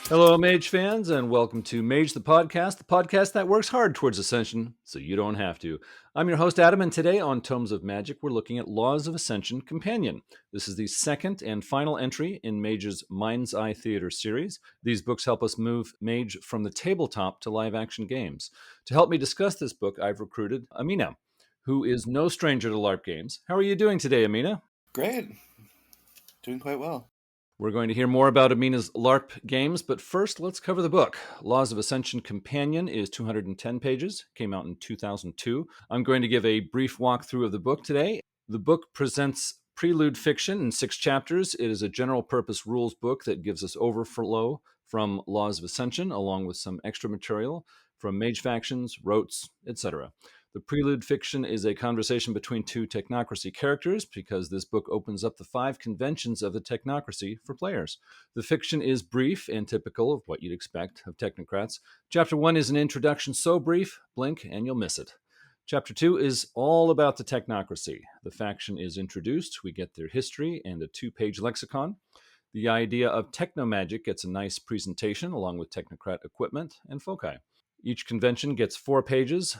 Hello, Mage fans, and welcome to Mage the podcast that works hard towards ascension so you don't have to. I'm your host, Adam, and today on Tomes of Magic, we're looking at Laws of Ascension Companion. This is the second and final entry in Mage's Mind's Eye Theater series. These books help us move Mage from the tabletop to live action games. To help me discuss this book, I've recruited Amina, who is no stranger to LARP games. How are you doing today, Amina? Great. Doing quite well. We're going to hear more about Amina's LARP games, but first, let's cover the book. Laws of Ascension Companion is 210 pages, came out in 2002. I'm going to give a brief walkthrough of the book today. The book presents prelude fiction in 6 chapters. It is a general purpose rules book that gives us overflow from Laws of Ascension, along with some extra material from mage factions, rotes, etc. The prelude fiction is a conversation between two Technocracy characters because this book opens up the 5 conventions of the Technocracy for players. The fiction is brief and typical of what you'd expect of technocrats. Chapter 1 is an introduction so brief, blink and you'll miss it. Chapter 2 is all about the Technocracy. The faction is introduced, we get their history and a 2-page lexicon. The idea of technomagic gets a nice presentation along with technocrat equipment and foci. Each convention gets 4 pages.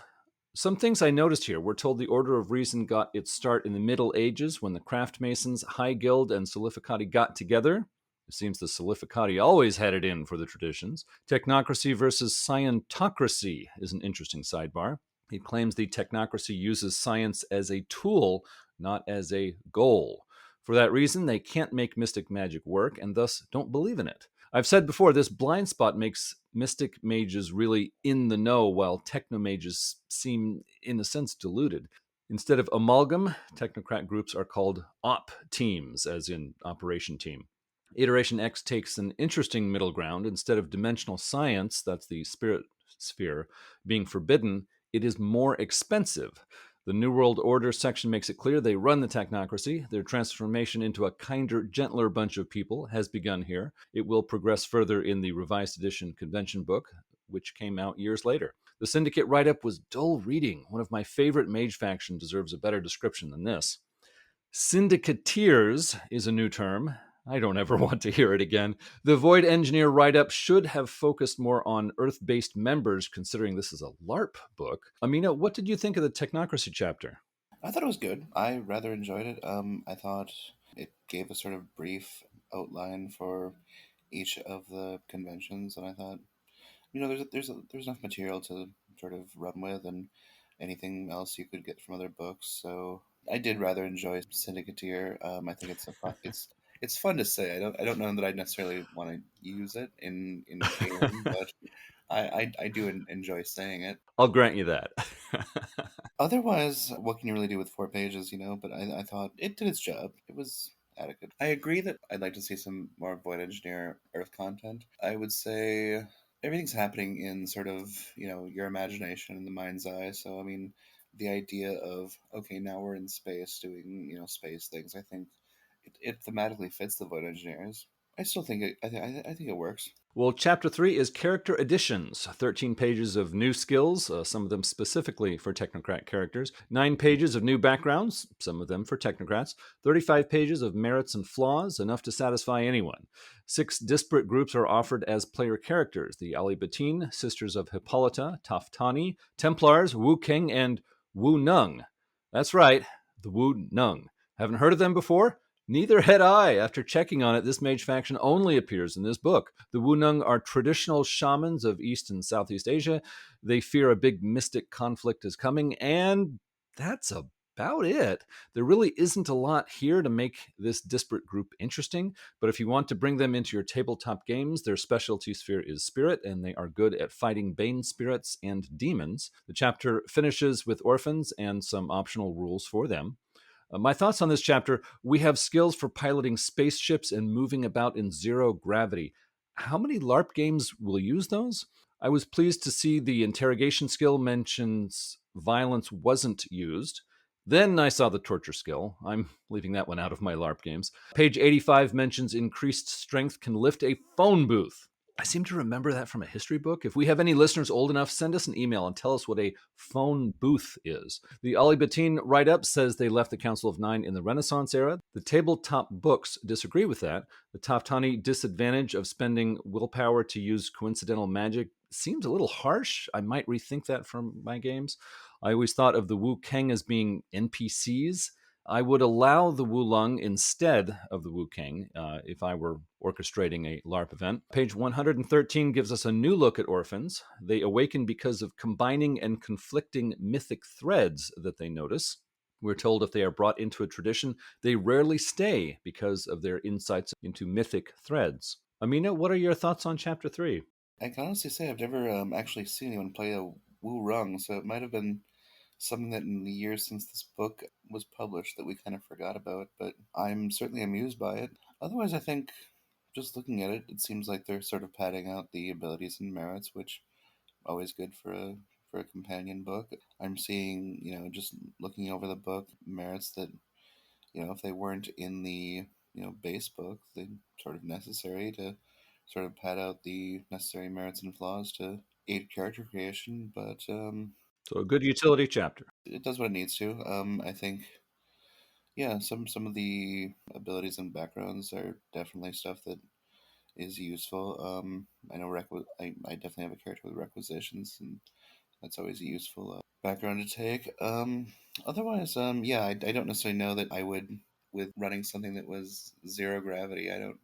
Some things I noticed here. We're told the Order of Reason got its start in the Middle Ages when the Craft Masons, High Guild, and Solificati got together. It seems the Solificati always had it in for the traditions. Technocracy versus Scientocracy is an interesting sidebar. He claims the Technocracy uses science as a tool, not as a goal. For that reason, they can't make mystic magic work and thus don't believe in it. I've said before, this blind spot makes mystic mages really in the know, while techno mages seem, in a sense, diluted. Instead of amalgam, technocrat groups are called op teams, as in operation team. Iteration X takes an interesting middle ground. Instead of dimensional science, that's the spirit sphere, being forbidden, it is more expensive. The New World Order section makes it clear they run the technocracy. Their transformation into a kinder, gentler bunch of people has begun here. It will progress further in the revised edition convention book, which came out years later. The Syndicate write-up was dull reading. One of my favorite mage faction deserves a better description than this. Syndicateers is a new term. I don't ever want to hear it again. The Void Engineer write-up should have focused more on Earth-based members, considering this is a LARP book. Amina, what did you think of the Technocracy chapter? I thought it was good. I rather enjoyed it. I thought it gave a sort of brief outline for each of the conventions, and I thought, there's enough material to sort of run with, and anything else you could get from other books. So I did rather enjoy Syndicateer. I think it's fun to say. I don't know that I necessarily want to use it in game, but I do enjoy saying it. I'll grant you that. Otherwise, what can you really do with 4 pages, But I thought it did its job. It was adequate. I agree that I'd like to see some more Void Engineer Earth content. I would say everything's happening in sort of, your imagination and the mind's eye. So, I mean, the idea of, okay, now we're in space doing, space things, I think it thematically fits the Void Engineers. I still think I think it works. Well, Chapter 3 is Character Additions. 13 pages of new skills, some of them specifically for technocrat characters. 9 pages of new backgrounds, some of them for technocrats. 35 pages of merits and flaws, enough to satisfy anyone. 6 disparate groups are offered as player characters. The Alibatine, Sisters of Hippolyta, Taftani, Templars, Wu King, and Wu Nung. That's right, the Wu Nung. Haven't heard of them before? Neither had I. After checking on it, this mage faction only appears in this book. The Wunung are traditional shamans of East and Southeast Asia. They fear a big mystic conflict is coming, and that's about it. There really isn't a lot here to make this disparate group interesting, but if you want to bring them into your tabletop games, their specialty sphere is spirit, and they are good at fighting bane spirits and demons. The chapter finishes with orphans and some optional rules for them. My thoughts on this chapter: we have skills for piloting spaceships and moving about in zero gravity. How many LARP games will use those? I was pleased to see the interrogation skill mentions violence wasn't used. Then I saw the torture skill. I'm leaving that one out of my LARP games. Page 85 mentions increased strength can lift a phone booth. I seem to remember that from a history book. If we have any listeners old enough, send us an email and tell us what a phone booth is. The Ali Batin write up says they left the Council of Nine in the Renaissance era. The tabletop books disagree with that. The Taftani disadvantage of spending willpower to use coincidental magic seems a little harsh. I might rethink that from my games. I always thought of the Wu Kang as being NPCs. I would allow the Wulong instead of the Wu King if I were orchestrating a LARP event. Page 113 gives us a new look at orphans. They awaken because of combining and conflicting mythic threads that they notice. We're told if they are brought into a tradition, they rarely stay because of their insights into mythic threads. Amina, what are your thoughts on Chapter 3? I can honestly say I've never actually seen anyone play a Wu Rung, so it might have been something that in the years since this book was published that we kind of forgot about, but I'm certainly amused by it. Otherwise, I think just looking at it, it seems like they're sort of padding out the abilities and merits, which always good for a companion book. I'm seeing, just looking over the book, merits that, if they weren't in the, base book, they're sort of necessary to sort of pad out the necessary merits and flaws to aid character creation, but So, a good utility chapter. it does what it needs to. I think, yeah, some of the abilities and backgrounds are definitely stuff that is useful. I know I definitely have a character with requisitions, and that's always a useful background to take. Otherwise, yeah, I don't necessarily know that I would, with running something that was zero gravity, I don't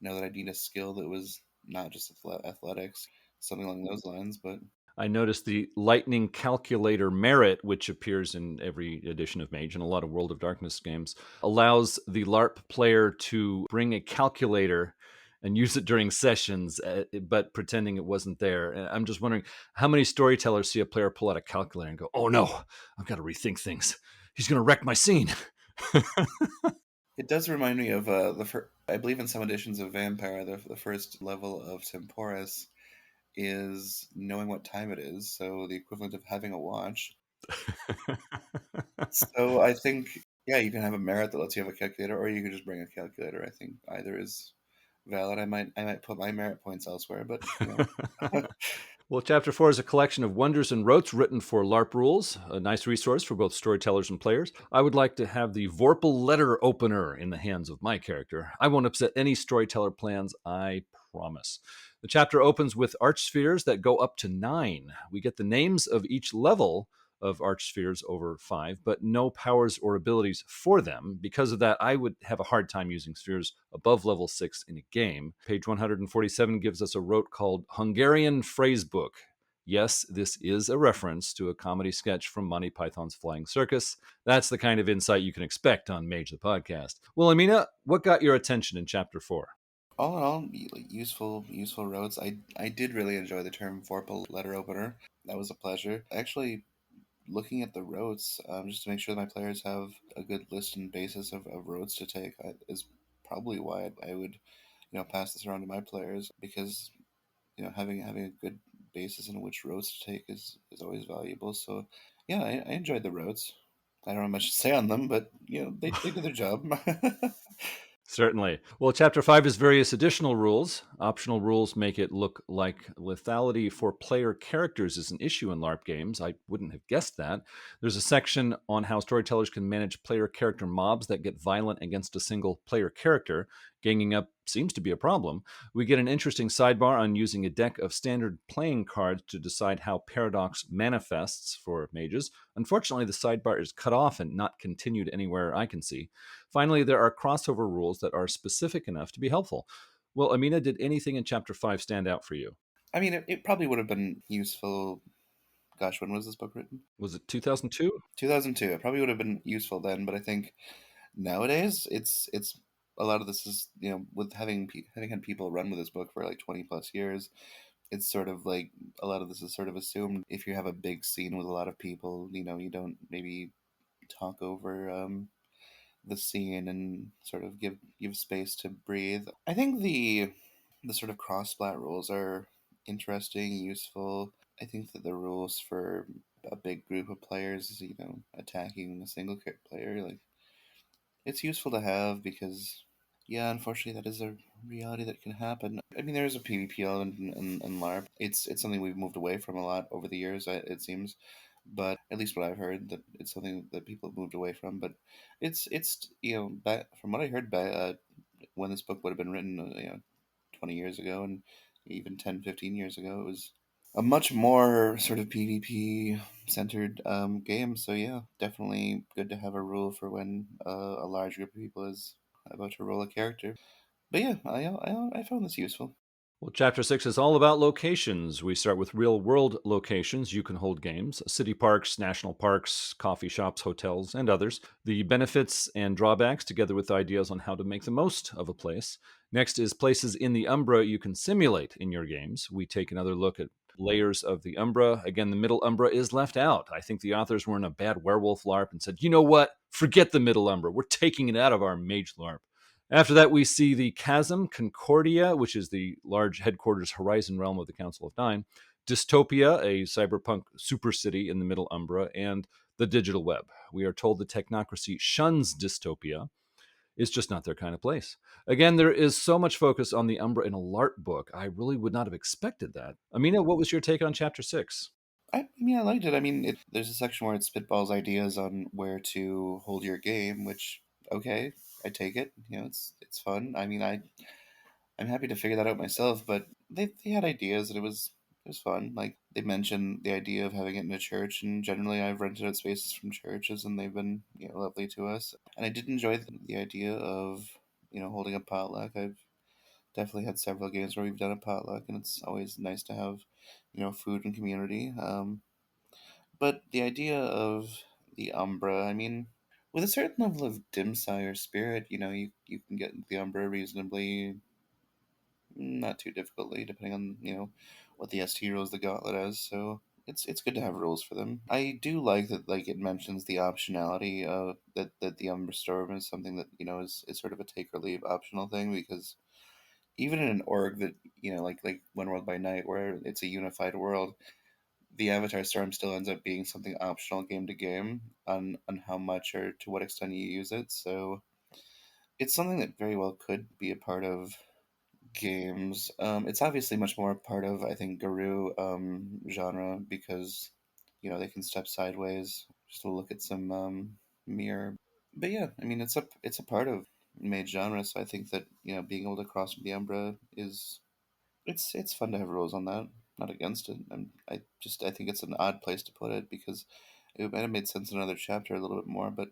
know that I'd need a skill that was not just athletics, something along those lines, but I noticed the lightning calculator merit, which appears in every edition of Mage and a lot of World of Darkness games, allows the LARP player to bring a calculator and use it during sessions, but pretending it wasn't there. And I'm just wondering how many storytellers see a player pull out a calculator and go, "Oh no, I've got to rethink things. He's going to wreck my scene." it does remind me of I believe in some editions of Vampire, the first level of Temporis is knowing what time it is, so the equivalent of having a watch. So I think, yeah, you can have a merit that lets you have a calculator, or you can just bring a calculator. I think either is valid. I might put my merit points elsewhere, but Well, Chapter 4 is a collection of wonders and rotes written for LARP rules, a nice resource for both storytellers and players. I would like to have the Vorpal letter opener in the hands of my character. I won't upset any storyteller plans, I promise. The chapter opens with archspheres that go up to 9. We get the names of each level of archspheres over 5, but no powers or abilities for them. Because of that, I would have a hard time using spheres above level 6 in a game. Page 147 gives us a rote called Hungarian Phrasebook. Yes, this is a reference to a comedy sketch from Monty Python's Flying Circus. That's the kind of insight you can expect on Mage the Podcast. Well, Amina, what got your attention in Chapter 4? all in all, useful roads. I did really enjoy the term Vorpal letter opener. That was a pleasure. Actually, looking at the roads, just to make sure that my players have a good list and basis of roads to take, is probably why I would, pass this around to my players, because having a good basis in which roads to take is always valuable. So yeah, I enjoyed the roads. I don't have much to say on them, but they did their job. Certainly. Well, Chapter 5 is various additional rules. Optional rules make it look like lethality for player characters is an issue in LARP games. I wouldn't have guessed that. There's a section on how storytellers can manage player character mobs that get violent against a single player character. Ganging up seems to be a problem. We get an interesting sidebar on using a deck of standard playing cards to decide how paradox manifests for mages. Unfortunately, the sidebar is cut off and not continued anywhere I can see. Finally, there are crossover rules that are specific enough to be helpful. Well, Amina, did anything in Chapter 5 stand out for you? I mean, it probably would have been useful. Gosh, when was this book written? Was it 2002? 2002. It probably would have been useful then, but I think nowadays it's a lot of this is, with having had people run with this book for like 20 plus years, it's sort of like a lot of this is sort of assumed. If you have a big scene with a lot of people, you don't maybe talk over the scene and sort of give space to breathe. I think the sort of cross splat rules are interesting, useful. I think that the rules for a big group of players, attacking a single player, like, it's useful to have because Yeah, unfortunately, that is a reality that can happen. I mean, there is a PvP element in LARP. It's something we've moved away from a lot over the years, it seems. But at least what I've heard, that it's something that people have moved away from. But it's back, from what I heard, back when this book would have been written, 20 years ago, and even 10, 15 years ago, it was a much more sort of PvP centered game. So yeah, definitely good to have a rule for when a large group of people is about to roll a character. But yeah, I found this useful. Well, chapter 6 is all about locations. We start with real world locations you can hold games: city parks, national parks, coffee shops, hotels, and others. The benefits and drawbacks, together with ideas on how to make the most of a place. Next is places in the Umbra you can simulate in your games. We take another look at layers of the Umbra. Again, the middle Umbra is left out. I think the authors were in a bad werewolf LARP and said, you know what? Forget the middle Umbra. We're taking it out of our mage LARP. After that, we see the Chasm, Concordia, which is the large headquarters horizon realm of the Council of Nine, Dystopia, a cyberpunk super city in the Middle Umbra, and the digital web. We are told the Technocracy shuns dystopia. It's just not their kind of place. Again, there is so much focus on the Umbra in a LARP book. I really would not have expected that. Amina, what was your take on chapter 6? I mean, I liked it. I mean, there's a section where it spitballs ideas on where to hold your game, which okay, I take it. It's fun. I mean, I'm happy to figure that out myself, but they had ideas and it was fun. Like they mentioned the idea of having it in a church, and generally I've rented out spaces from churches, and they've been lovely to us. And I did enjoy the idea of holding a potluck. I've definitely had several games where we've done a potluck, and it's always nice to have food and community. But the idea of the Umbra, I mean, with a certain level of dim sire spirit, you can get the Umbra reasonably, not too difficultly, depending on what the ST rules the gauntlet as. So it's good to have rules for them. I do like that, like it mentions the optionality of that the Umbra Storm is something that is sort of a take or leave optional thing, because even in an org that like One World by Night, where it's a unified world, the Avatar Storm still ends up being something optional game to game on how much or to what extent you use it. So it's something that very well could be a part of games. It's obviously much more a part of, I think, Guru genre, because they can step sideways just to look at some mirror. But yeah, I mean it's a part of mage genre, so I think that being able to cross from the Umbra is it's fun to have rules on that. Not against it. I think it's an odd place to put it, because it might have made sense in another chapter a little bit more. But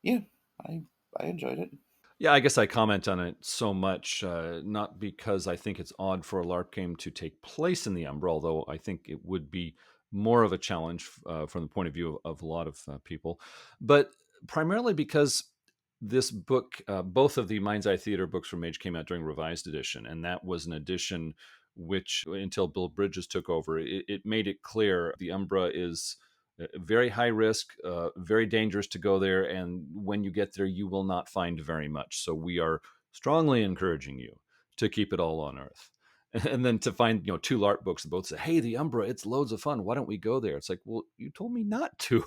yeah, I I enjoyed it. Yeah, I guess I comment on it so much, not because I think it's odd for a LARP game to take place in the Umbra, although I think it would be more of a challenge from the point of view of a lot of people, but primarily because this book, both of the Mind's Eye Theater books from Mage came out during Revised Edition, and that was an edition which, until Bill Bridges took over, it made it clear the Umbra is very high risk, very dangerous to go there. And when you get there, you will not find very much. So we are strongly encouraging you to keep it all on Earth. And then to find, two LARP books that both say, hey, the Umbra, it's loads of fun. Why don't we go there? It's like, well, you told me not to.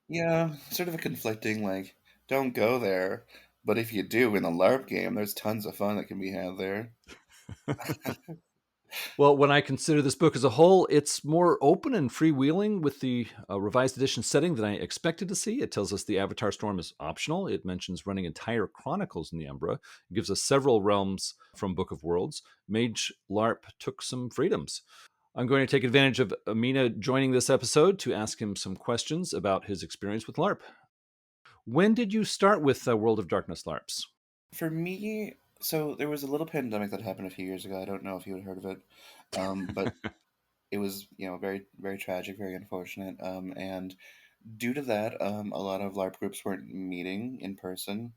Yeah, sort of a conflicting, like, don't go there, but if you do in the LARP game, there's tons of fun that can be had there. Well, when I consider this book as a whole, it's more open and freewheeling with the revised edition setting than I expected to see. It tells us the Avatar Storm is optional. It mentions running entire chronicles in the Umbra. It gives us several realms from Book of Worlds. Mage LARP took some freedoms. I'm going to take advantage of Amina joining this episode to ask him some questions about his experience with LARP. When did you start with World of Darkness LARPs? For me, so there was a little pandemic that happened a few years ago. I don't know if you had heard of it, but it was very very tragic, very unfortunate. And due to that, a lot of LARP groups weren't meeting in person,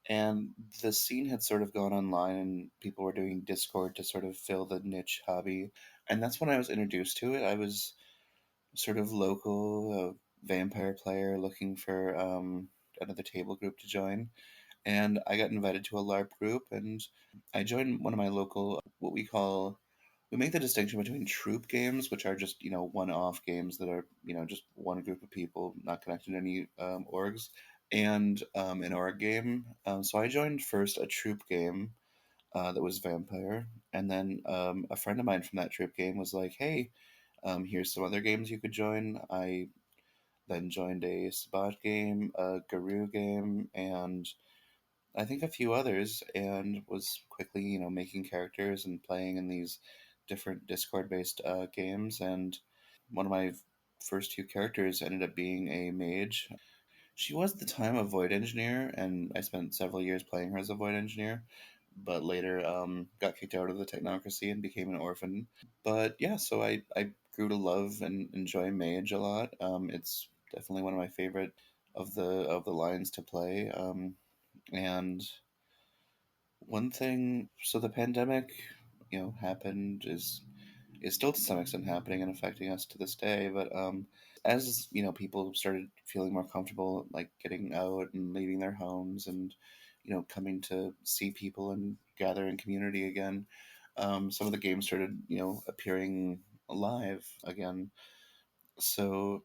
and the scene had sort of gone online, and people were doing Discord to sort of fill the niche hobby. And that's when I was introduced to it. I was sort of local vampire player looking for another table group to join, and I got invited to a LARP group, and I joined one of my local, what we make the distinction between troop games, which are just one-off games that are just one group of people not connected to any orgs, and an org game. So I joined first a troop game that was Vampire, and then a friend of mine from that troop game was like, "Hey, here's some other games you could join." I then joined a Sabbat game, a Guru game, and I think a few others, and was quickly, making characters and playing in these different Discord-based games. And one of my first two characters ended up being a mage. She was at the time a void engineer, and I spent several years playing her as a void engineer. But later, got kicked out of the Technocracy and became an orphan. But yeah, so I grew to love and enjoy mage a lot. It's definitely one of my favorite of the lines to play. And one thing, so the pandemic, happened is still to some extent happening and affecting us to this day. But as people started feeling more comfortable, like getting out and leaving their homes, and coming to see people and gather in community again, some of the games started appearing live again. So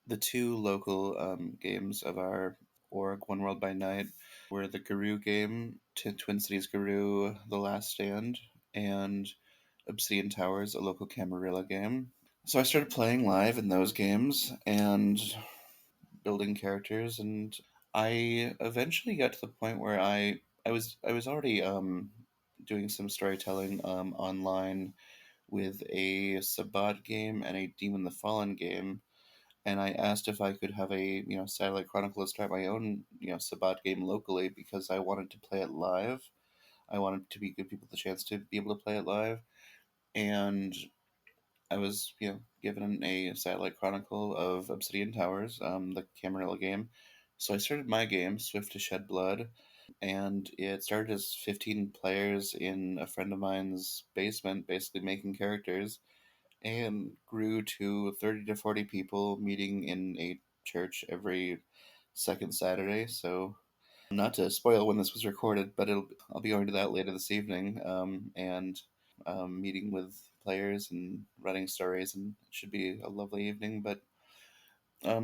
the two local games of our org, One World by Night, were the Guru game, Twin Cities Guru, The Last Stand, and Obsidian Towers, a local Camarilla game. So I started playing live in those games and building characters, and I eventually got to the point where I was already doing some storytelling online with a Sabbat game and a Demon the Fallen game, and I asked if I could have a satellite chronicle to start my own Sabbat game locally because I wanted to play it live. I wanted to give people the chance to be able to play it live, and I was given a satellite chronicle of Obsidian Towers, the Camarilla game. So I started my game, Swift to Shed Blood, and it started as 15 players in a friend of mine's basement, basically making characters, and grew to 30 to 40 people meeting in a church every second Saturday. So, not to spoil when this was recorded, but I'll be going to that later this evening, and meeting with players and writing stories, and it should be a lovely evening. But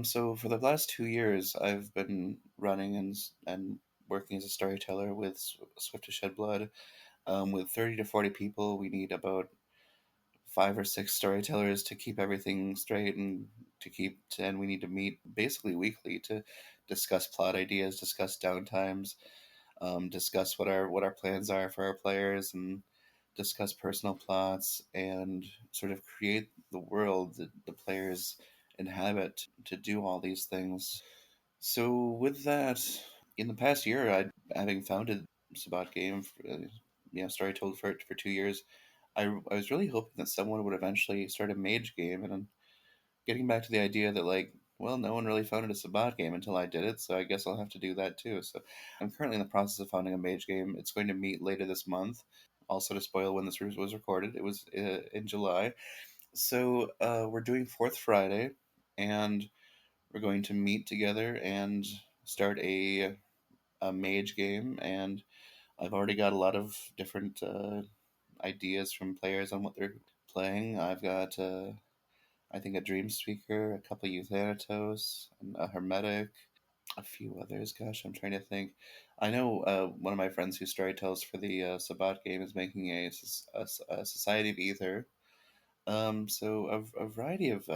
so for the last 2 years, I've been running and working as a storyteller with Swift to Shed Blood. With 30 to 40 people, we need about 5 or 6 storytellers to keep everything straight, and we need to meet basically weekly to discuss plot ideas, discuss downtimes, discuss what our plans are for our players, and discuss personal plots, and sort of create the world that the players inhabit to do all these things. So with that, in the past year, having founded Sabbat Game, story told for 2 years, I was really hoping that someone would eventually start a mage game, and I'm getting back to the idea that, like, well, no one really founded a Sabbat game until I did it, so I guess I'll have to do that too. So I'm currently in the process of founding a mage game. It's going to meet later this month. Also, to spoil when this was recorded, it was in July. So we're doing Fourth Friday, and we're going to meet together and start a mage game. And I've already got a lot of different ideas from players on what they're playing. I've got, I think, a Dream Speaker, a couple of Euthanatos, and a Hermetic, a few others. Gosh, I'm trying to think. I know one of my friends who storytells for the Sabbat game is making a Society of Ether. So a variety of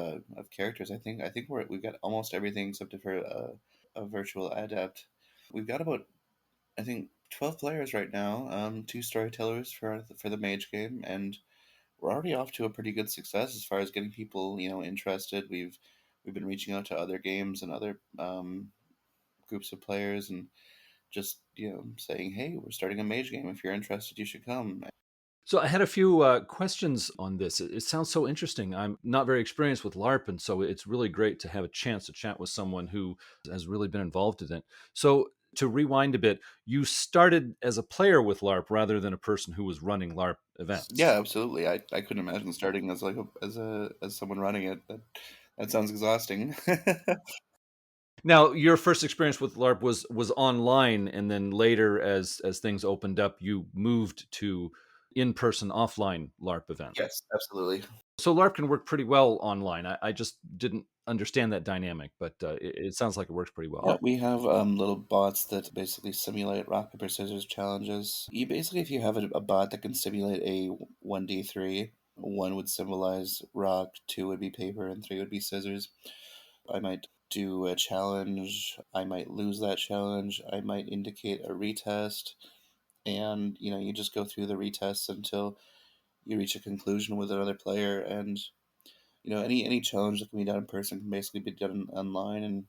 characters. I think we've got almost everything except for a virtual adept. We've got about, I think, 12 players right now. Two storytellers for the mage game, and we're already off to a pretty good success as far as getting people interested. We've been reaching out to other games and other groups of players, and just saying, hey, we're starting a mage game. If you're interested, you should come. So I had a few questions on this. It sounds so interesting. I'm not very experienced with LARP, and so it's really great to have a chance to chat with someone who has really been involved in it. So to rewind a bit, you started as a player with LARP rather than a person who was running LARP Yeah, events. absolutely. I couldn't imagine starting as like as someone running it. That sounds exhausting. Now, your first experience with LARP was online, and then later, as things opened up, you moved to in-person, offline LARP event. Yes, absolutely. So LARP can work pretty well online. I just didn't understand that dynamic, but it sounds like it works pretty well. Yeah, we have little bots that basically simulate rock paper scissors challenges. You basically, if you have a bot that can simulate a 1d3, one would symbolize rock, two would be paper, and three would be scissors. I might do a challenge. I might lose that challenge. I might indicate a retest, and you just go through the retests until you reach a conclusion with another player. And any challenge that can be done in person can basically be done online, and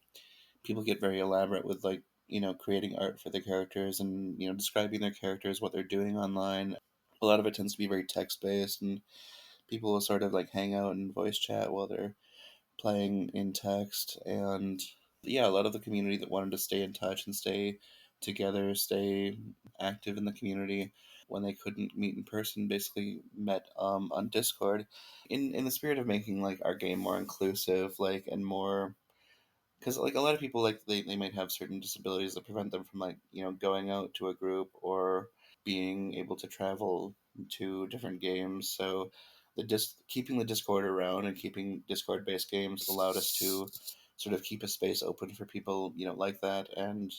people get very elaborate with like creating art for the characters and describing their characters, what they're doing online. A lot of it tends to be very text based, and people will sort of like hang out and voice chat while they're playing in text. And yeah, a lot of the community that wanted to stay in touch and stay together, stay active in the community when they couldn't meet in person, basically met on Discord, in the spirit of making like our game more inclusive, like, and more, because like a lot of people, like, they might have certain disabilities that prevent them from like going out to a group or being able to travel to different games. So keeping the Discord around and keeping Discord based games allowed us to sort of keep a space open for people like that. And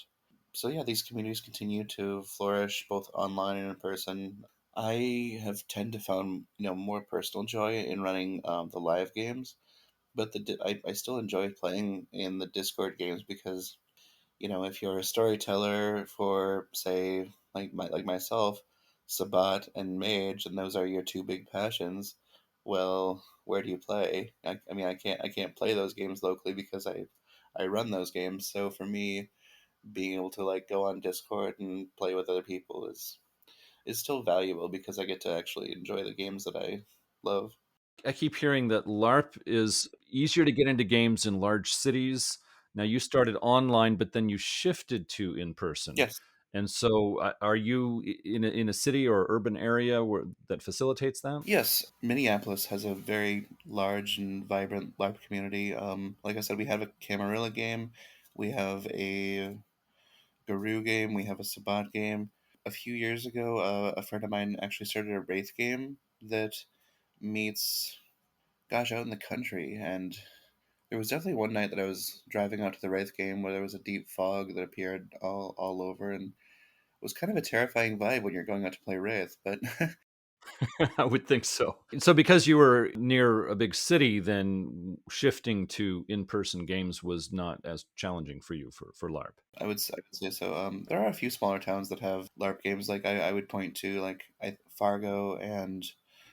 so yeah, these communities continue to flourish both online and in person. I have tend to found more personal joy in running the live games, but I still enjoy playing in the Discord games because if you're a storyteller for, say, like myself, Sabbat and Mage, and those are your two big passions, well, where do you play? I mean, I can't play those games locally because I run those games. So for me, being able to like go on Discord and play with other people is still valuable because I get to actually enjoy the games that I love. I keep hearing that LARP is easier to get into games in large cities. Now, you started online, but then you shifted to in person. Yes. And so, are you in a city or urban area that facilitates that? Yes, Minneapolis has a very large and vibrant LARP community. Like I said, we have a Camarilla game, we have a Guru game, we have a Sabbat game. A few years ago, a friend of mine actually started a Wraith game that meets, gosh, out in the country. And there was definitely one night that I was driving out to the Wraith game where there was a deep fog that appeared all over, and it was kind of a terrifying vibe when you're going out to play Wraith. But I would think so. So, because you were near a big city, then shifting to in person games was not as challenging for you for LARP. I would say so. There are a few smaller towns that have LARP games. Like I would point to like Fargo and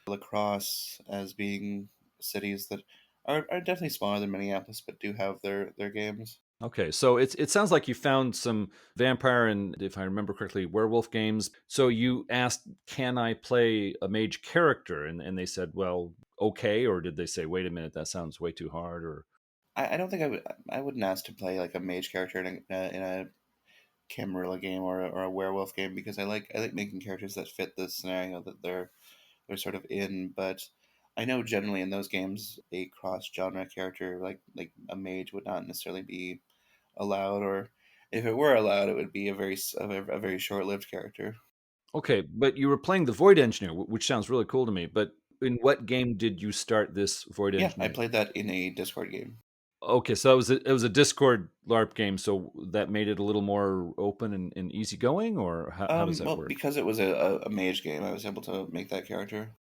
Lacrosse as being cities that are definitely smaller than Minneapolis, but do have their games. Okay, so it sounds like you found some vampire and, if I remember correctly, werewolf games. So you asked, "Can I play a mage character?" And they said, "Well, okay." Or did they say, "Wait a minute, that sounds way too hard"? Or I don't think I wouldn't ask to play like a mage character in a Camarilla game or a werewolf game because I like making characters that fit the scenario that they're sort of in. But I know generally in those games a cross genre character like a mage would not necessarily be allowed, or if it were allowed, it would be a very short lived character. okay, but you were playing the Void Engineer, which sounds really cool to me. But in what game did you start this Void Yeah, I Engineer? played that in a Discord game. Okay, so it was a Discord LARP game, so that made it a little more open and easygoing, or how does that Well, work? because it was a mage game, I was able to make that character.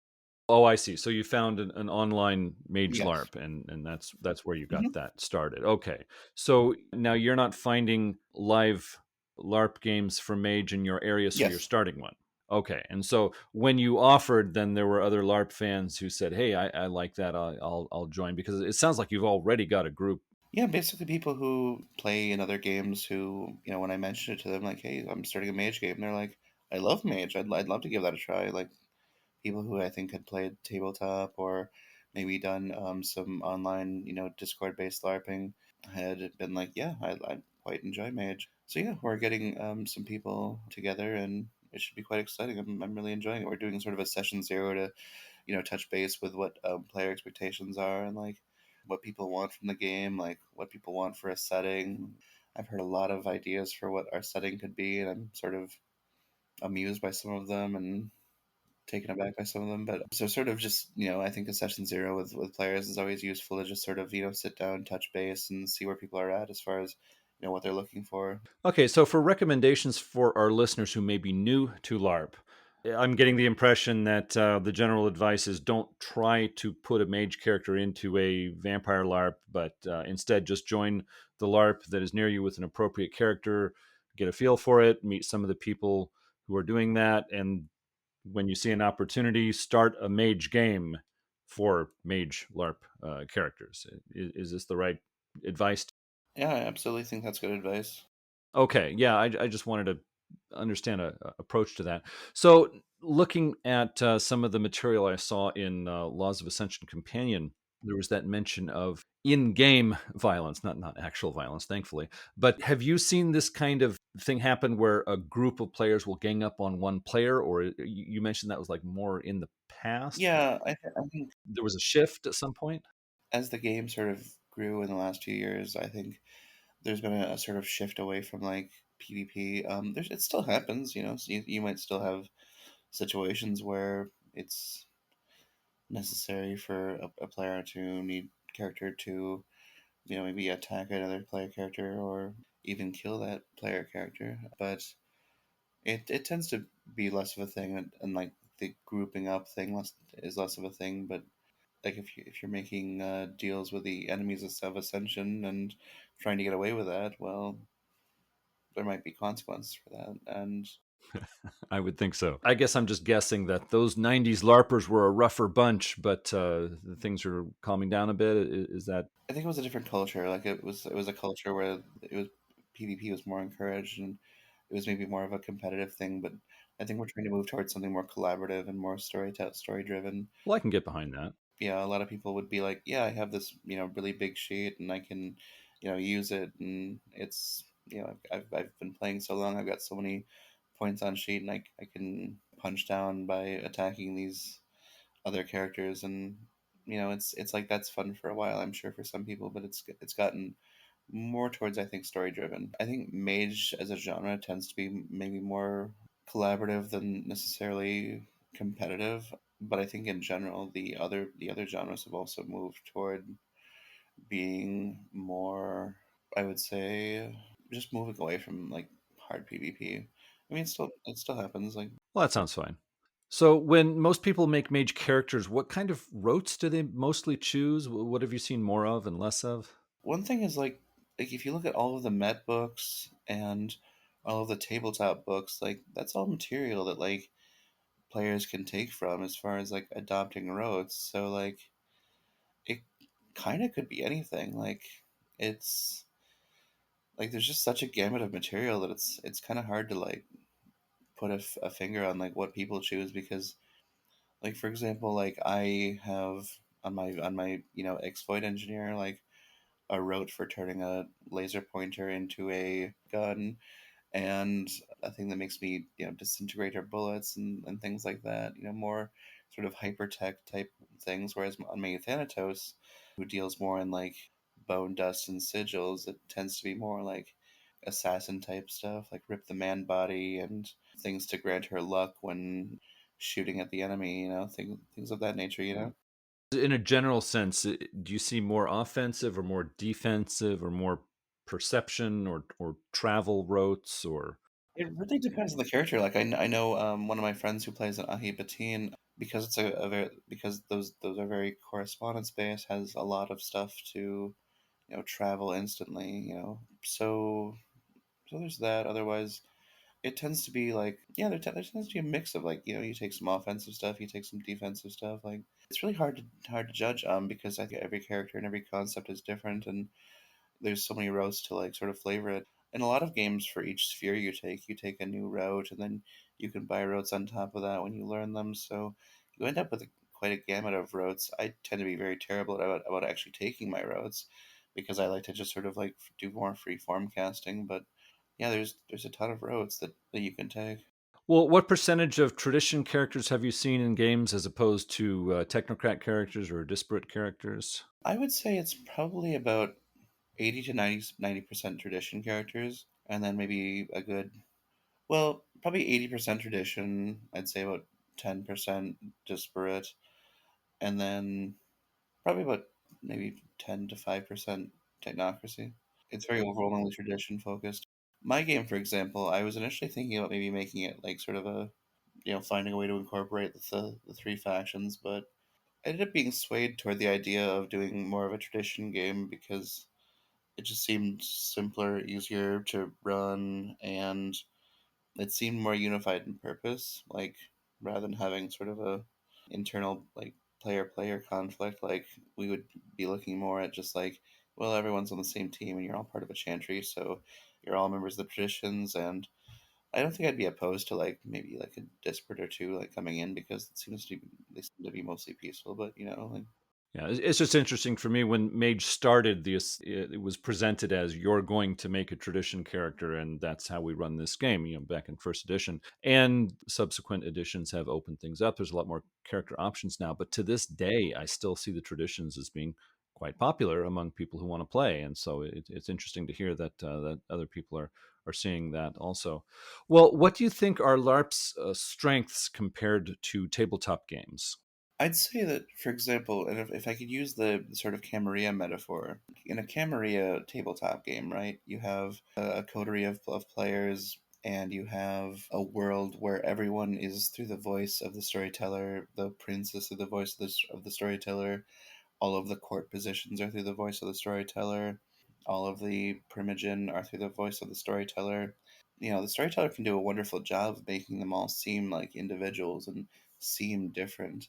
Oh, I see. So you found an online Mage Yes. LARP, and that's where you got Hmm. that started. Okay. So now you're not finding live LARP games for Mage in your area, so you're Yes. starting one. Okay. And so when you offered, then there were other LARP fans who said, "Hey, I like that. I'll join," because it sounds like you've already got a group. Yeah, basically people who play in other games who, when I mentioned it to them, like, hey, I'm starting a mage game, they're like, I love mage. I'd love to give that a try. Like, people who I think had played tabletop or maybe done some online, Discord based LARPing had been like, yeah, I quite enjoy Mage. So yeah, we're getting some people together, and it should be quite exciting. I'm really enjoying it. We're doing sort of a session zero to touch base with what player expectations are and like what people want from the game, like what people want for a setting. I've heard a lot of ideas for what our setting could be, and I'm sort of amused by some of them, and taken aback by some of them. But so sort of just, I think a session zero with players is always useful to just sort of, sit down, touch base, and see where people are at as far as, what they're looking for. Okay, so for recommendations for our listeners who may be new to LARP, I'm getting the impression that the general advice is don't try to put a mage character into a vampire LARP, but instead just join the LARP that is near you with an appropriate character, get a feel for it, meet some of the people who are doing that, and when you see an opportunity, start a mage game for mage LARP characters. Is this the right advice? Yeah, I absolutely think that's good advice. Okay, yeah, I just wanted to understand a approach to that. So, looking at some of the material I saw in Laws of Ascension Companion, there was that mention of in-game violence, not actual violence, thankfully. But have you seen this kind of thing happen where a group of players will gang up on one player, or you mentioned that was like more in the past? Yeah, I think There was a shift at some point. as the game sort of grew in the last 2 years, I think there's been a sort of shift away from like PvP. It still happens, so you might still have situations where it's necessary for a player to need character to, maybe attack another player character or even kill that player character. But it tends to be less of a thing, and like the grouping up thing is less of a thing. But like if you're making deals with the enemies of Ascension and trying to get away with that, well, there might be consequences for that. And I would think so. I guess I'm just guessing that those '90s LARPers were a rougher bunch, but things are calming down a bit. Is that I think it was a different culture. Like it was a culture where it was PvP was more encouraged, and it was maybe more of a competitive thing. But I think we're trying to move towards something more collaborative and more story driven. well? I can get behind that. Yeah, a lot of people would be like, yeah, I have this, really big sheet and I can, use it. And it's, I've been playing so long. I've got so many points on sheet and I can punch down by attacking these other characters. And, it's like, that's fun for a while, I'm sure for some people, but it's gotten more towards, I think, story driven. I think mage as a genre tends to be maybe more collaborative than necessarily competitive. But I think in general, the other genres have also moved toward being more, I would say, just moving away from like hard PvP. I mean, it still happens. Like Well, that sounds fine. So, when most people make mage characters, what kind of rotes do they mostly choose? What have you seen more of and less of? one thing is like if you look at all of the Met books and all of the tabletop books, like that's all material that like players can take from as far as like adopting rotes. So like it kind of could be anything. Like it's like there's just such a gamut of material that it's kind of hard to like put a finger on like what people choose because like for example like I have on my exploit engineer like a rote for turning a laser pointer into a gun and a thing that makes me disintegrate her bullets and things like that, more sort of hyper tech type things, whereas on my Thanatos who deals more in like bone dust and sigils, it tends to be more like assassin type stuff like rip the man body and things to grant her luck when shooting at the enemy, things of that nature. In a general sense, do you see more offensive or more defensive or more perception or travel rotes or It really depends on the character. Like I know one of my friends who plays an Ahi because it's a very because those are very correspondence based, has a lot of stuff to travel instantly. So there's that. Otherwise, it tends to be like there tends to be a mix of like you take some offensive stuff, you take some defensive stuff. Like it's really hard to judge because I think every character and every concept is different and there's so many routes to like sort of flavor it. In a lot of games, for each sphere you take a new route, and then you can buy routes on top of that when you learn them. So you end up with quite a gamut of routes. I tend to be very terrible about actually taking my routes because I like to just sort of like do more free form casting. But yeah, there's a ton of routes that you can take. well, what percentage of tradition characters have you seen in games as opposed to technocrat characters or disparate characters? I would say it's probably about 80 to 90% tradition characters, and then maybe a good, well, probably 80% tradition. I'd say about 10% disparate, and then probably about maybe 10 to 5% technocracy. It's very overwhelmingly tradition focused. My game, for example, I was initially thinking about maybe making it like sort of a, finding a way to incorporate the three factions, but I ended up being swayed toward the idea of doing more of a tradition game because it just seemed simpler, easier to run, and it seemed more unified in purpose. Like rather than having sort of a internal like player conflict, like we would be looking more at just like, well, everyone's on the same team and you're all part of a chantry, so you're all members of the traditions. And I don't think I'd be opposed to like maybe like a disparate or two like coming in because they seem to be mostly peaceful, but like. Yeah, it's just interesting for me when Mage started. It was presented as you're going to make a tradition character, and that's how we run this game. Back in first edition, and subsequent editions have opened things up. There's a lot more character options now, but to this day, I still see the traditions as being quite popular among people who want to play, and so it's interesting to hear that other people are seeing that also. Well, what do you think are LARP's strengths compared to tabletop games? I'd say that, for example, and if I could use the sort of Camarilla metaphor, in a Camarilla tabletop game, right, you have a coterie of players, and you have a world where everyone is through the voice of the storyteller, the prince is through the voice of the storyteller, all of the court positions are through the voice of the storyteller, all of the primogen are through the voice of the storyteller. The storyteller can do a wonderful job of making them all seem like individuals and seem different,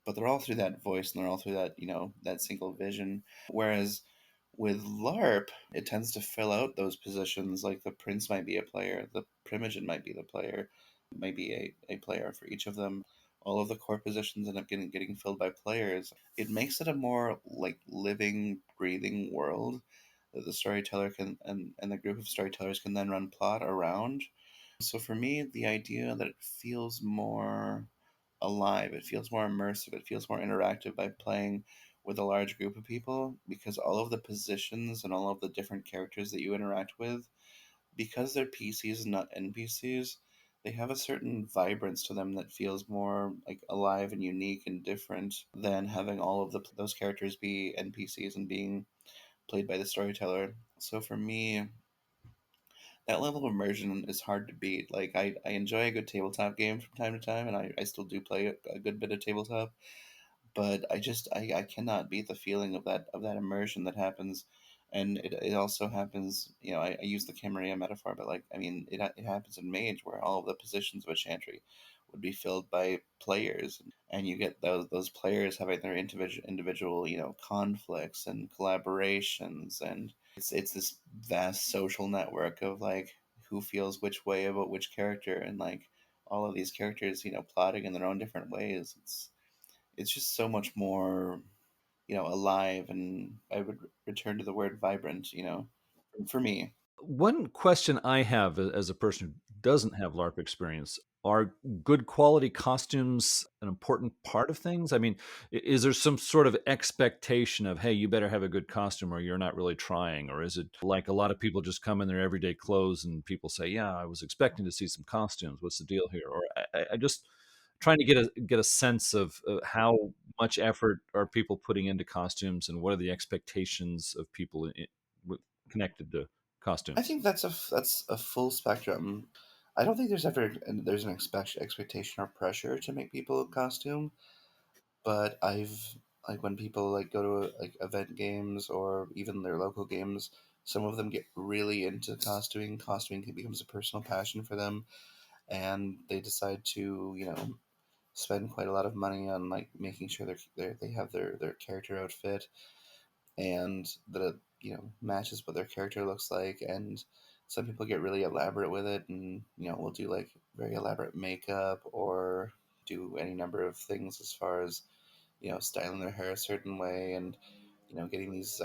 but they're all through that voice and they're all through that that single vision. Whereas with LARP, it tends to fill out those positions. Like the prince might be a player, the primogen might be the player, might be a player for each of them. All of the core positions end up getting filled by players. It makes it a more like living, breathing world that the storyteller can and the group of storytellers can then run plot around. So for me, the idea that it feels more alive, it feels more immersive, it feels more interactive by playing with a large group of people, because all of the positions and all of the different characters that you interact with, because they're PCs and not NPCs, they have a certain vibrance to them that feels more like alive and unique and different than having all of those characters be NPCs and being played by the storyteller. So for me, that level of immersion is hard to beat. Like I enjoy a good tabletop game from time to time, and I still do play a good bit of tabletop, but I cannot beat the feeling of that immersion that happens. And it also happens, I use the Camarilla metaphor, but like I mean it happens in Mage where all of the positions of a chantry would be filled by players, and you get those players having their individual conflicts and collaborations, and it's this vast social network of like who feels which way about which character, and like all of these characters plotting in their own different ways. It's just so much more alive, and I would return to the word vibrant, for me. One question I have as a person who doesn't have LARP experience: are good quality costumes an important part of things? I mean, is there some sort of expectation of, hey, you better have a good costume or you're not really trying? Or is it like a lot of people just come in their everyday clothes and people say, yeah, I was expecting to see some costumes. What's the deal here? Or I just trying to get a sense of how much effort are people putting into costumes and what are the expectations of people connected to I costumes. think that's a full spectrum. I don't think there's an expectation or pressure to make people in costume, but I've like when people like go to like event games or even their local games, some of them get really into costuming. Costuming becomes a personal passion for them, and they decide to spend quite a lot of money on like making sure they have their character outfit and that it matches what their character looks like. And some people get really elaborate with it, and will do like very elaborate makeup or do any number of things as far as styling their hair a certain way, and getting these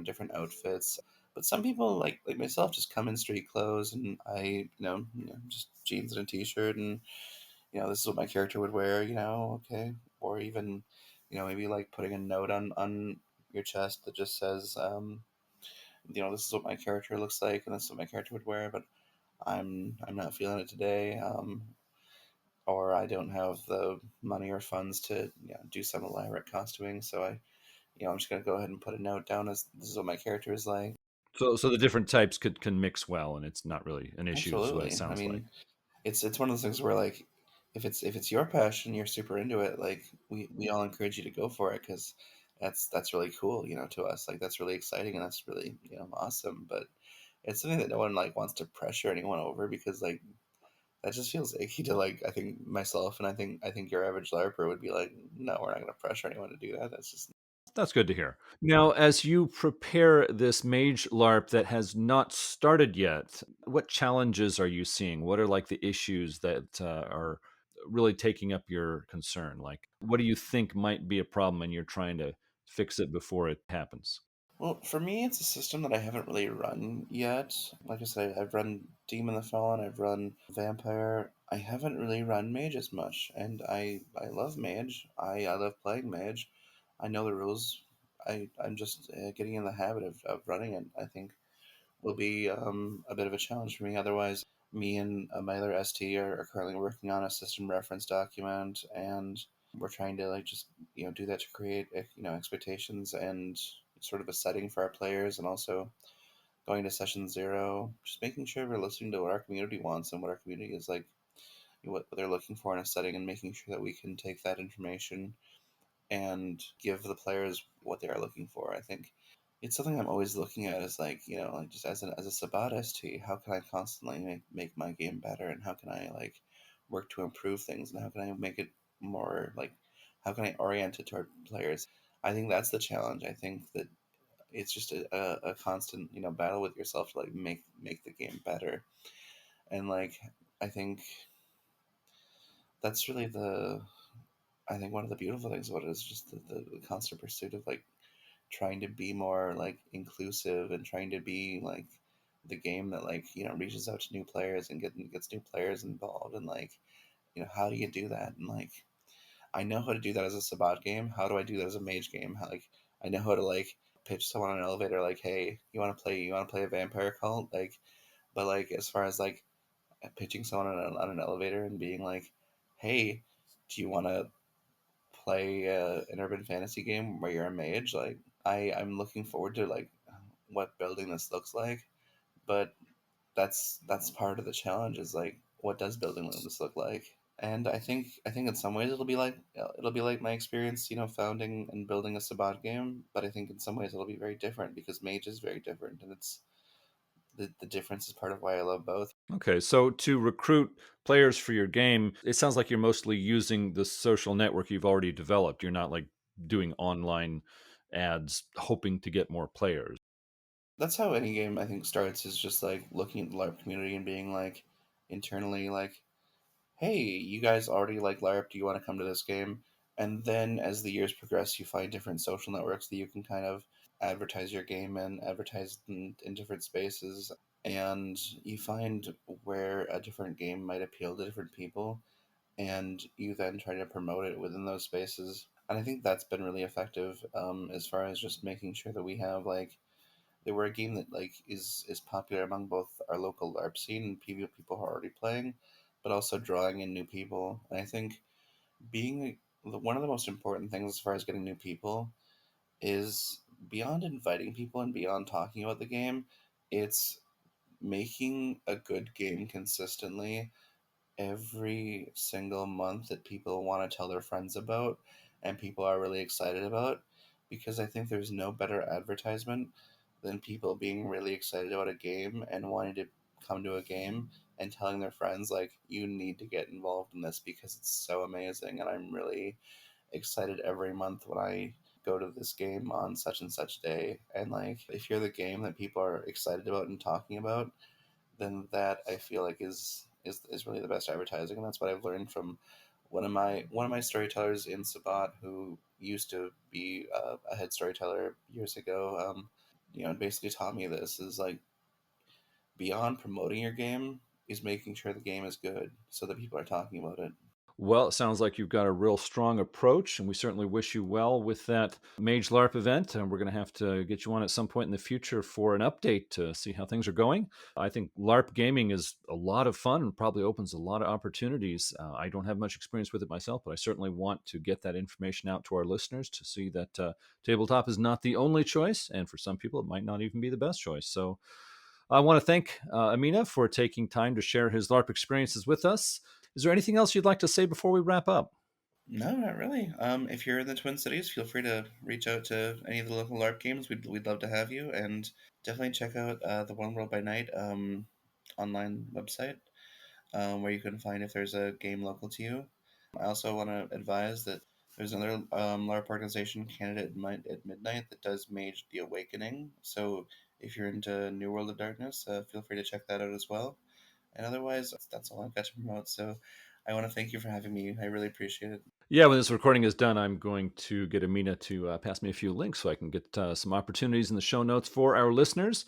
different outfits. But some people like myself just come in street clothes, and I just jeans and a t-shirt, and this is what my character would wear, okay. Or even, maybe like putting a note on your chest that just says, this is what my character looks like and this is what my character would wear, but I'm not feeling it today. or I don't have the money or funds to do some elaborate costuming. So I'm just gonna go ahead and put a note down as this is what my character is like. So the different types can mix well, and it's not really an issue, is what it Absolutely. I sounds like. mean, it's one of those things where like if it's your passion, you're super into it. Like we all encourage you to go for it because that's really cool, to us. Like that's really exciting and that's really awesome. But it's something that no one like wants to pressure anyone over because like that just feels icky to like I think myself and I think your average LARPer would be like, no, we're not going to pressure anyone to do that. That's just That's good to hear. Now, as you prepare this mage LARP that has not started yet, what challenges are you seeing? What are like the issues that are really taking up your concern? Like, what do you think might be a problem and you're trying to fix it before it happens? well, for me, it's a system that I haven't really run yet. Like I said, I've run Demon the Fallen, I've run Vampire. I haven't really run Mage as much, and I love Mage. I love playing Mage. I know the rules. I'm just getting in the habit of running it. I think will be a bit of a challenge for me. Otherwise, me and my other ST are currently working on a system reference document, and we're trying to like just do that to create expectations and sort of a setting for our players, and also going to session zero, just making sure we're listening to what our community wants and what our community is like, what they're looking for in a setting, and making sure that we can take that information and give the players what they are looking for. I think it's something I'm always looking at is like, like just as a Sabbat ST, how can I constantly make my game better, and how can I like work to improve things, and how can I make it more like how can I orient it toward players? I think that's the challenge. I think that it's just a constant, battle with yourself to like make the game better. And like I think that's really the I think one of the beautiful things about it is just the constant pursuit of like trying to be more like inclusive and trying to be like the game that like reaches out to new players and gets new players involved, and like how do you do that? And like I know how to do that as a Sabbat game. How do I do that as a mage game? How, like I know how to like pitch someone on an elevator like, hey, you want to play a vampire cult, like, but like as far as like pitching someone on an elevator and being like, hey, do you want to play an urban fantasy game where you're a mage? Like I'm looking forward to like what building this looks like, but that's part of the challenge is like what does building this look like? And I think in some ways it'll be like my experience, founding and building a Sabbat game, but I think in some ways it'll be very different because Mage is very different, and it's the difference is part of why I love both. Okay, so to recruit players for your game, it sounds like you're mostly using the social network you've already developed. You're not like doing online ads hoping to get more players. That's how any game I think starts is just like looking at the LARP community and being like internally like, hey, you guys already like LARP, do you want to come to this game? And then as the years progress, you find different social networks that you can kind of advertise your game and advertise in different spaces. And you find where a different game might appeal to different people, and you then try to promote it within those spaces. And I think that's been really effective as far as just making sure that we have like they were a game that like is popular among both our local LARP scene and people who are already playing, but also drawing in new people. And I think being one of the most important things as far as getting new people is beyond inviting people and beyond talking about the game, it's making a good game consistently every single month that people want to tell their friends about and people are really excited about, because I think there's no better advertisement than people being really excited about a game and wanting to come to a game and telling their friends like you need to get involved in this because it's so amazing, and I'm really excited every month when I go to this game on such and such day. And like if you're the game that people are excited about and talking about, then that I feel like is really the best advertising, and that's what I've learned from one of my storytellers in Sabbat who used to be a head storyteller years ago. Basically taught me this is like beyond promoting your game is making sure the game is good so that people are talking about it. Well, it sounds like you've got a real strong approach, and we certainly wish you well with that Mage LARP event. And we're going to have to get you on at some point in the future for an update to see how things are going. I think LARP gaming is a lot of fun and probably opens a lot of opportunities. I don't have much experience with it myself, but I certainly want to get that information out to our listeners to see that tabletop is not the only choice. And for some people, it might not even be the best choice. So I want to thank Amina for taking time to share his LARP experiences with us. Is there anything else you'd like to say before we wrap up? No, not really. If you're in the Twin Cities, feel free to reach out to any of the local LARP games. We'd love to have you, and definitely check out the One World by Night online website, where you can find if there's a game local to you. I also want to advise that there's another LARP organization, Canada at Midnight, that does Mage the Awakening. So if you're into New World of Darkness, feel free to check that out as well. And otherwise, that's all I've got to promote. So I want to thank you for having me. I really appreciate it. Yeah, when this recording is done, I'm going to get Amina to pass me a few links so I can get some opportunities in the show notes for our listeners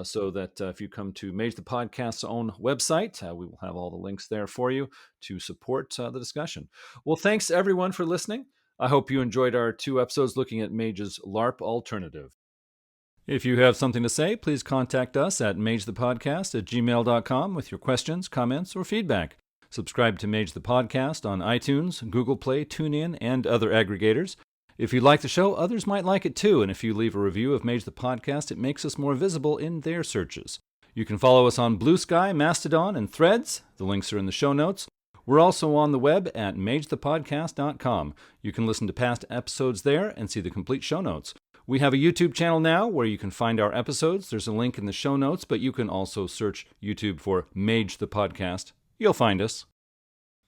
so that if you come to Mage the Podcast's own website, we will have all the links there for you to support the discussion. Well, thanks everyone for listening. I hope you enjoyed our 2 episodes looking at Mage's LARP alternative. If you have something to say, please contact us at magethepodcast@gmail.com with your questions, comments, or feedback. Subscribe to Mage the Podcast on iTunes, Google Play, TuneIn, and other aggregators. If you like the show, others might like it too, and if you leave a review of Mage the Podcast, it makes us more visible in their searches. You can follow us on Bluesky, Mastodon, and Threads. The links are in the show notes. We're also on the web at magethepodcast.com. You can listen to past episodes there and see the complete show notes. We have a YouTube channel now where you can find our episodes. There's a link in the show notes, but you can also search YouTube for Mage the Podcast. You'll find us.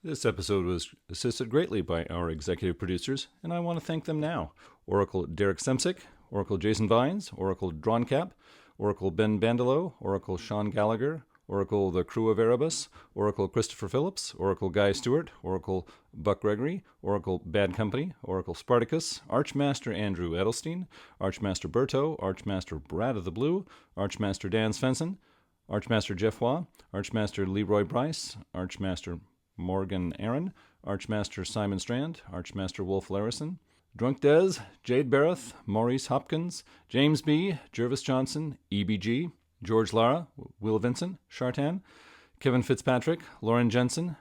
This episode was assisted greatly by our executive producers, and I want to thank them now. Oracle Derek Semsick, Oracle Jason Vines, Oracle Droncap, Oracle Ben Bandelow, Oracle Sean Gallagher, Oracle The Crew of Erebus, Oracle Christopher Phillips, Oracle Guy Stewart, Oracle Buck Gregory, Oracle Bad Company, Oracle Spartacus, Archmaster Andrew Edelstein, Archmaster Berto, Archmaster Brad of the Blue, Archmaster Dan Svensson, Archmaster Jeff Waugh, Archmaster Leroy Bryce, Archmaster Morgan Aaron, Archmaster Simon Strand, Archmaster Wolf Larison, Drunk Des, Jade Barrett, Maurice Hopkins, James B., Jervis Johnson, EBG, George Lara, Will Vincent, Chartan, Kevin Fitzpatrick, Lauren Jensen,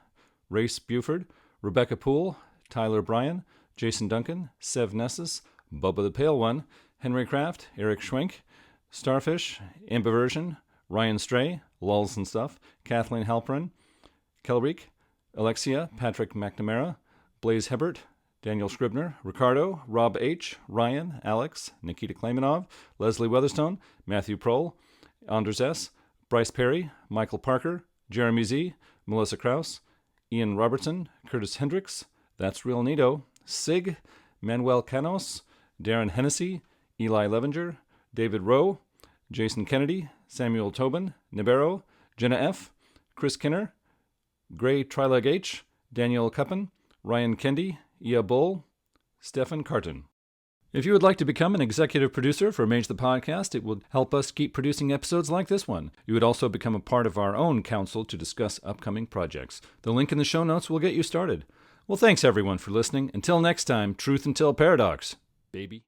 Race Buford, Rebecca Poole, Tyler Bryan, Jason Duncan, Sev Nessus, Bubba the Pale One, Henry Kraft, Eric Schwenk, Starfish, Imperversion, Ryan Stray, Lulls and Stuff, Kathleen Halperin, Kelrick, Alexia, Patrick McNamara, Blaze Hebert, Daniel Scribner, Ricardo, Rob H., Ryan, Alex, Nikita Klaimanov, Leslie Weatherstone, Matthew Prohl, Anders S., Bryce Perry, Michael Parker, Jeremy Z., Melissa Krause, Ian Robertson, Curtis Hendricks, That's Real Neato, Sig, Manuel Canos, Darren Hennessy, Eli Levenger, David Rowe, Jason Kennedy, Samuel Tobin, Nibero, Jenna F., Chris Kinner, Gray Trilag H., Daniel Cuppen, Ryan Kendi, Ia Bull, Stefan Carton. If you would like to become an executive producer for Mage the Podcast, it would help us keep producing episodes like this one. You would also become a part of our own council to discuss upcoming projects. The link in the show notes will get you started. Well, thanks everyone for listening. Until next time, truth until paradox, baby.